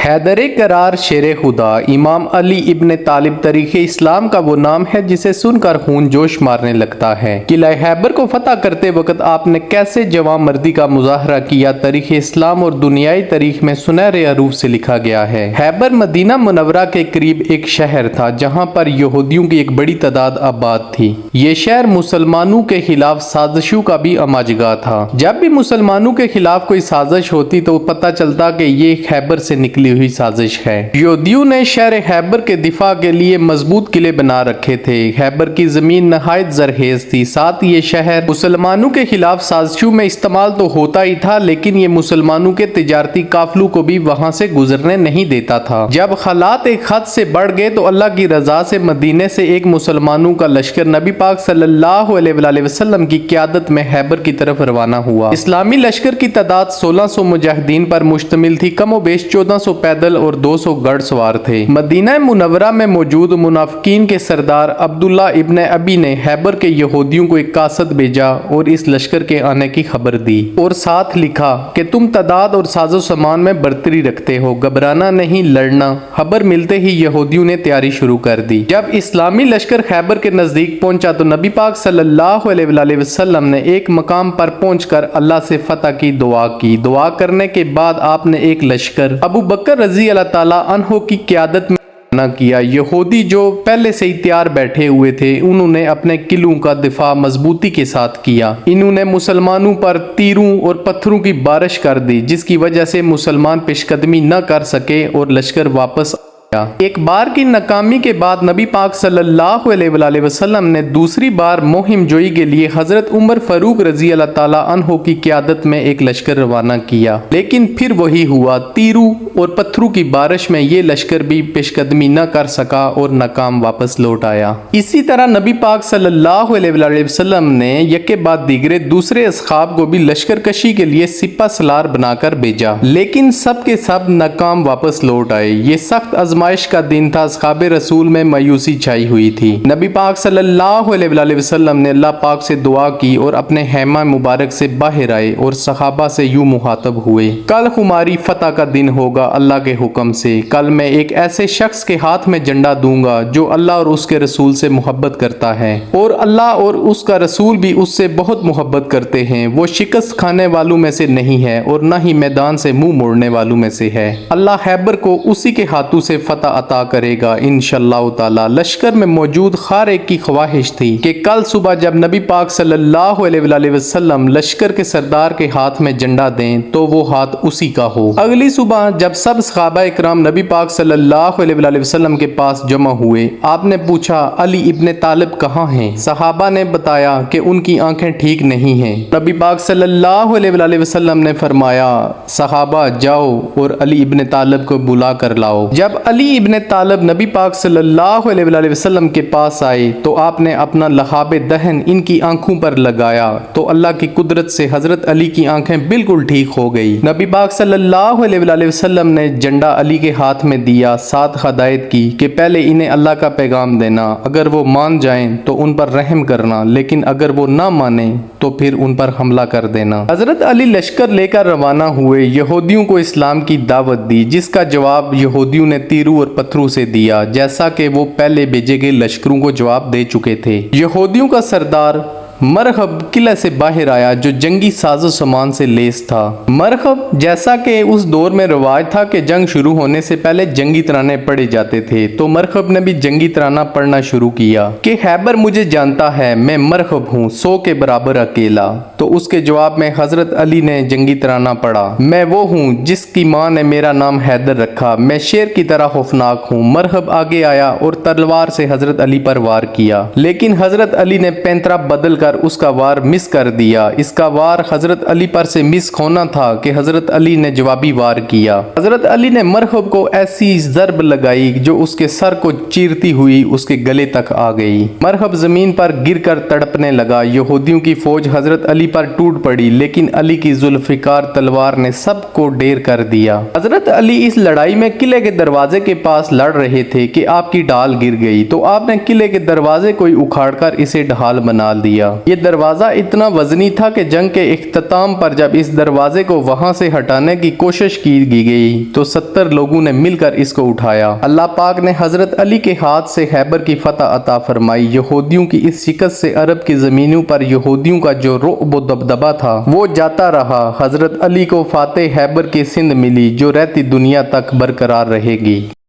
हैदर करार शेर खुदा इमाम अली इब्ने तालिब तरीक़े इस्लाम का वो नाम है जिसे सुनकर खून जोश मारने लगता है। किला हैबर को फतह करते वक्त आपने कैसे जवां मर्दी का मुजाहरा किया, तरीक़े इस्लाम और दुनियाई तारीख में सुनहरे हरूफ से लिखा गया है। हैबर मदीना मुनव्वरा के करीब एक शहर था जहाँ पर यहूदियों की एक बड़ी तादाद आबाद थी। ये शहर मुसलमानों के खिलाफ साजिशों का भी अमाजगा था। जब भी मुसलमानों के खिलाफ कोई साजिश होती तो पता चलता कि ये हैबर से निकली हुई साजिश है। यहूदियों ने शहर हैबर के दिफा के लिए मजबूत किले बना रखे थे। हैबर की जमीन नहायत जरखेज थी। साथ ये शहर मुसलमानों के खिलाफ साजिशों में इस्तेमाल तो होता ही था, लेकिन ये मुसलमानों के तिजारती काफिलों को भी वहां से गुजरने नहीं देता था। जब हालात एक हद से बढ़ गए तो अल्लाह की रजा से मदीने से एक मुसलमानों का लश्कर नबी पाक सल्लल्लाहु अलैहि वसल्लम की क़यादत में हैबर की तरफ रवाना हुआ। इस्लामी लश्कर की तादाद 1600 मुजाहिदीन पर मुश्तमिल थी। कमोबेश 1400 पैदल और 200 घड़सवार थे। मदीना मुनव्वरा में मौजूद मुनाफिकीन के सरदार अब्दुल्ला इब्ने अबी ने हैबर के यहूदियों को एक कासद भेजा और इस लश्कर के आने की खबर दी और साथ लिखा कि तुम तादाद और साजो सामान में बढ़तरी रखते हो, घबराना नहीं, लड़ना। खबर मिलते ही यहूदियों ने तैयारी शुरू कर दी। जब इस्लामी लश्कर खैबर के नजदीक पहुंचा तो नबी पाक सल्लल्लाहु अलैहि वसल्लम ने एक मकाम पर पहुंचकर अल्लाह से फतह की दुआ की। दुआ करने के बाद आपने एक लश्कर अबू बकर रजी अल्लाह ताला अन्हो की क़यादत में न किया। यहूदी जो पहले से ही तैयार बैठे हुए थे, उन्होंने अपने किलों का दिफा मजबूती के साथ किया। इन्होंने मुसलमानों पर तीरों और पत्थरों की बारिश कर दी, जिसकी वजह से मुसलमान पेशकदमी न कर सके और लश्कर वापस एक बार की नाकामी के बाद नबी पाक सल्लल्लाहु अलैहि वसल्लम ने दूसरी बार मुहिम जोई के लिए हजरत उमर फारूक रजी अल्लाह ताला अन्हो की क़यादत में एक लश्कर रवाना किया, लेकिन फिर वही हुआ। तीरों और पत्थरों की बारिश में ये लश्कर भी पेशकदमी न कर सका और नाकाम वापस लौट आया। इसी तरह नबी पाक सल्लल्लाहु अलैहि वसल्लम ने यके बाद दीगरे दूसरे असहाब को भी लश्कर कशी के लिए सिपा सलार बनाकर भेजा, लेकिन सब के सब नाकाम वापस लौट आए। ये सख्त आजमाइश का दिन था। असहाबे रसूल में मायूसी छाई हुई थी। नबी पाक सल्लल्लाहु अलैहि वसल्लम ने अल्लाह पाक से दुआ की और अपने हैमा मुबारक से बाहर आए और सहाबा से यूं मुखातब हुए, कल हमारी फतह का दिन होगा अल्लाह के हुक्म से। कल मैं एक ऐसे शख्स के हाथ में झंडा दूंगा जो अल्लाह और उसके रसूल से मोहब्बत करता है और अल्लाह और उसका रसूल भी उससे बहुत मोहब्बत करते हैं। वो शिकस्त खाने वालों में से नहीं है और न ही मैदान से मुंह मोड़ने वालों में से है। अल्लाह हैबर को उसी के हाथों से फतह अता करेगा इंशाअल्लाह ताला। लश्कर में मौजूद हर एक की ख्वाहिश थी कि कल सुबह जब नबी पाक सल्लल्लाहु अलैहि वसल्लम लश्कर के सरदार के हाथ में झंडा दें तो वो हाथ उसी का हो। अगली सुबह जब सब सहाबा इकराम नबी पाक सल्लल्लाहु अलैहि वसल्लम के पास जमा हुए, आपने पूछा अली इब्ने तालिब कहाँ हैं? सहाबा ने बताया कि उनकी आंखें ठीक नहीं हैं। नबी पाक सल्लल्लाहु अलैहि वसल्लम ने फरमाया, सहाबा जाओ और अली इब्ने तालिब को बुला कर लाओ। जब अली इब्ने तालिब नबी पाक सल्लल्लाहु अलैहि वसल्लम के पास आए तो आपने अपना लहाब दहन इनकी आंखों पर लगाया तो अल्लाह की कुदरत से हजरत अली की आंखें बिल्कुल ठीक हो गई। नबी पाक सल्लल्लाहु अलैहि वसल्लम ने झंडा अली के हाथ में दिया, साथ हदायत की कि पहले इन्हें अल्लाह का पैगाम देना, अगर वो मान जाएं तो उन पर रहम करना, लेकिन अगर वो ना माने तो फिर उन पर हमला कर देना। हजरत अली लश्कर लेकर रवाना हुए, यहूदियों को इस्लाम की दावत दी, जिसका जवाब यहूदियों ने तीरों और पत्थरों से दिया, जैसा कि वो पहले भेजे गए लश्करों को जवाब दे चुके थे। यहूदियों का सरदार मरहब किले से बाहर आया जो जंगी साजो सामान से लेस था। मरहब जैसा कि उस दौर में रवाज था कि जंग शुरू होने से पहले जंगी तराने पढ़े जाते थे, तो मरहब ने भी जंगी तराना पढ़ना शुरू किया कि हैबर मुझे जानता है, मैं मरहब हूँ 100 के बराबर अकेला। तो उसके जवाब में हजरत अली ने जंगी तराना पढ़ा, मैं वो हूँ जिसकी माँ ने मेरा नाम हैदर रखा, मैं शेर की तरह खौफनाक हूँ। मरहब आगे आया और तलवार से हजरत अली पर वार किया, लेकिन हजरत अली ने पैंतरा बदल कर उसका वार मिस कर दिया। इसका वार हजरत अली पर से मिस होना था कि हजरत अली ने जवाबी वार किया। हजरत अली ने मरहब को ऐसी जरब लगाई जो उसके सर को चीरती हुई उसके गले तक आ गई। मरहब जमीन पर गिरकर तड़पने लगा। यहूदियों की फौज हजरत अली पर टूट पड़ी, लेकिन अली की जुल्फिकार तलवार ने सबको ढेर कर दिया। हजरत अली इस लड़ाई में किले के दरवाजे के पास लड़ रहे थे कि आपकी ढाल गिर गई, तो आपने किले के दरवाजे को उखाड़कर इसे ढाल बना दिया। ये दरवाजा इतना वजनी था कि जंग के इख्तिताम पर जब इस दरवाजे को वहां से हटाने की कोशिश की गई तो 70 लोगों ने मिलकर इसको उठाया। अल्लाह पाक ने हजरत अली के हाथ से खैबर की फतह अता फरमाई। यहूदियों की इस शिकस्त से अरब की जमीनों पर यहूदियों का जो रुअब दबदबा था वो जाता रहा। हजरत अली को फातेह खैबर की सिंध मिली जो रहती दुनिया तक बरकरार रहेगी।